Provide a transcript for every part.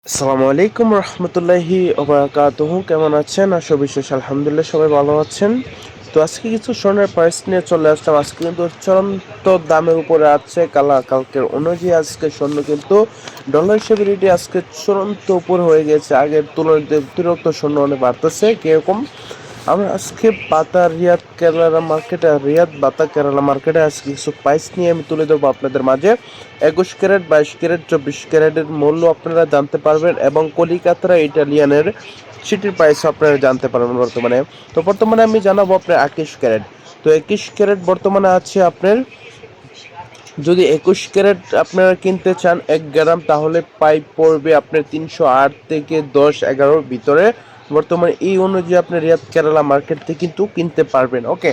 আসসালামু আলাইকুম রহমতুল্লাহি ওবারাকাতুহু। কেমন আছেন? আশা বিশেষ আলহামদুলিল্লাহ সবাই ভালো আছেন। তো আজকে কিছু স্বর্ণের প্রাইস নিয়ে চলে আসলাম। আজকে কিন্তু চূড়ান্ত দামের উপরে আছে কালকের অনুযায়ী আজকে স্বর্ণ কিন্তু ডলার হিসেবে রেটে আজকে চূড়ান্ত উপর হয়ে গেছে। আগের তুলনায় অতিরিক্ত স্বর্ণ অনেক বাড়তেছে। কিরকম? আমরা আজকে রিয়াদ বাতা কেরালা মার্কেটে আজকে কিছু প্রাইস নিয়ে আমি তুলে ধরবো আপনাদের মাঝে। 21 ক্যারেট, 22 ক্যারেট, 24 ক্যারেটের মূল্য আপনারা জানতে পারবেন এবং কলিকাতা ইটালিয়ানের সিটির প্রাইস আপনারা জানতে পারবেন বর্তমানে। তো বর্তমানে আমি জানাবো আপনার 21 ক্যারেট। তো 21 ক্যারেট বর্তমানে আছে আপনার, যদি 21 ক্যারেট আপনারা কিনতে চান 1 গ্রাম, তাহলে পাইপ পড়বে আপনার 308 থেকে 10-11 ভিতরে। বর্তমানে এই অনুযায়ী আপনি রিয়াদ কেরালা মার্কেট থেকে কিন্তু কিনতে পারবেন। ওকে,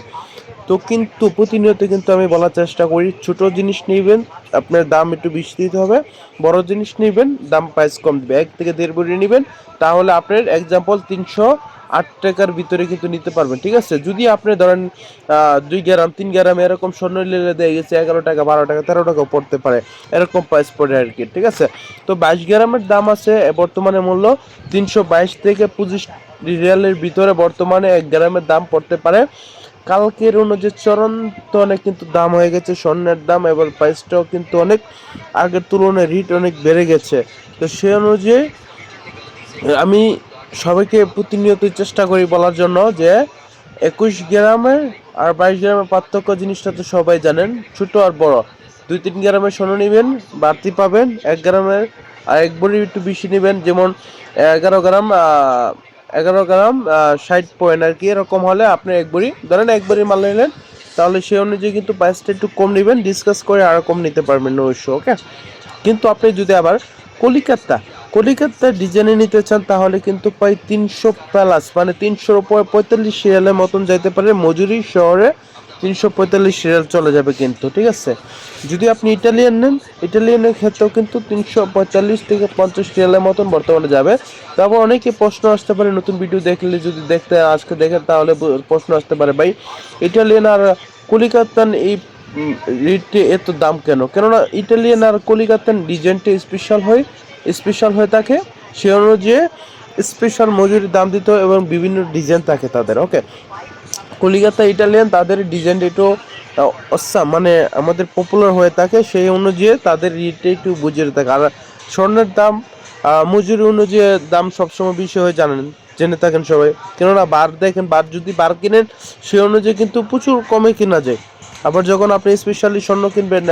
তো কিন্তু প্রতিনিয়ত কিন্তু আমি বলার চেষ্টা করি, ছোট জিনিস নেবেন আপনার দাম একটু বেশি দিতে হবে, বড় জিনিস নেবেন দাম প্রাইস কম দিবে। 1 থেকে 1.5 ভরি নেবেন, তাহলে আপনার এক্সাম্পল 308 টাকার ভিতরে কিন্তু নিতে পারবেন। ঠিক আছে, যদি আপনি ধরেন 2 গ্রাম 3 গ্রাম এরকম স্বর্ণ নিলে দিয়ে গেছে 11 টাকা, 12 টাকা, 13 টাকাও পড়তে পারে, এরকম প্রাইস পড়ে আর কি। ঠিক আছে, তো 22 গ্রামের দাম আছে বর্তমানে মূল্য 322 থেকে 25 রিয়ালের ভিতরে বর্তমানে 1 গ্রামের দাম পড়তে পারে। কালকের অনুযায়ী চরন্ত অনেক কিন্তু দাম হয়ে গেছে স্বর্ণের দাম, এবার প্রাইসটাও কিন্তু অনেক আগের তুলনায় রেট অনেক বেড়ে গেছে। তো সে অনুযায়ী আমি সবাইকে প্রতিনিয়ত চেষ্টা করি বলার জন্য যে 21 গ্রামের আর 22 গ্রামের পার্থক্য জিনিসটা তো সবাই জানেন, ছোট আর বড়। 2-3 গ্রামের স্বর্ণ নেবেন বাড়তি পাবেন, 1 গ্রামের আর 1 ভরি একটু বেশি নেবেন, যেমন 11 গ্রাম 11 গ্রাম 60 পয়েন্ট আর কি, এরকম হলে আপনি 1 ভরি ধরেন 1 ভরি মাল নিলেন, তাহলে সেই অনুযায়ী কিন্তু প্রাইসটা একটু কম নেবেন, ডিসকাস করে আরও কম নিতে পারবেন, নো ইস্যু। ওকে, কিন্তু আপনি যদি আবার কলিকাতা কলিকাতার ডিজাইনে নিতে চান, তাহলে কিন্তু প্রায় 300 প্লাস, মানে 300-র উপর 45 সিরিয়ালের মতন যাইতে পারে। মজুরি শহরে 345 সিরিয়াল চলে যাবে কিন্তু। ঠিক আছে, যদি আপনি ইটালিয়ান নেন, ইটালিয়ানের ক্ষেত্রেও কিন্তু 345 থেকে 50 সিরিয়ালের মতন বর্তমানে যাবে। তারপর অনেকে প্রশ্ন আসতে পারে, নতুন ভিডিও দেখলে যদি আজকে দেখেন, তাহলে প্রশ্ন আসতে পারে, ভাই ইটালিয়ান আর কলিকাতান এই রেটে এত দাম কেন? কেননা ইটালিয়ান আর কলিকাতান ডিজাইনটা স্পেশাল হয়ে থাকে, সে অনুযায়ী স্পেশাল মজুরির দাম দিতে হয় এবং বিভিন্ন ডিজাইন থাকে তাদের। ওকে, কলিকাতা ইটালিয়ান তাদের ডিজাইনটা একটু মানে আমাদের পপুলার হয়ে থাকে, সেই অনুযায়ী তাদের রেটটা একটু বুঝিয়ে থাকে। আর স্বর্ণের দাম মজুরি অনুযায়ী দাম সবসময় বেশি হয়ে জেনে থাকেন সবাই। কেননা বার যদি কিনেন, সেই অনুযায়ী কিন্তু প্রচুর কমে কেনা যায়। আবার যখন আপনি স্পেশালি স্বর্ণ কিনবেন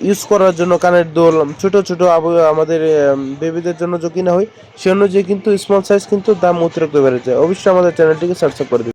ইউজ করার জন্য, কানের দোল, ছোট ছোট আমাদের বেবিদের জন্য যে কিনা হয়, সে অনুযায়ী কিন্তু স্মল সাইজ কিন্তু দাম অতিরিক্ত বেড়ে যায়। অবশ্যই আমাদের চ্যানেলটিকে সাবস্ক্রাইব করে দিন।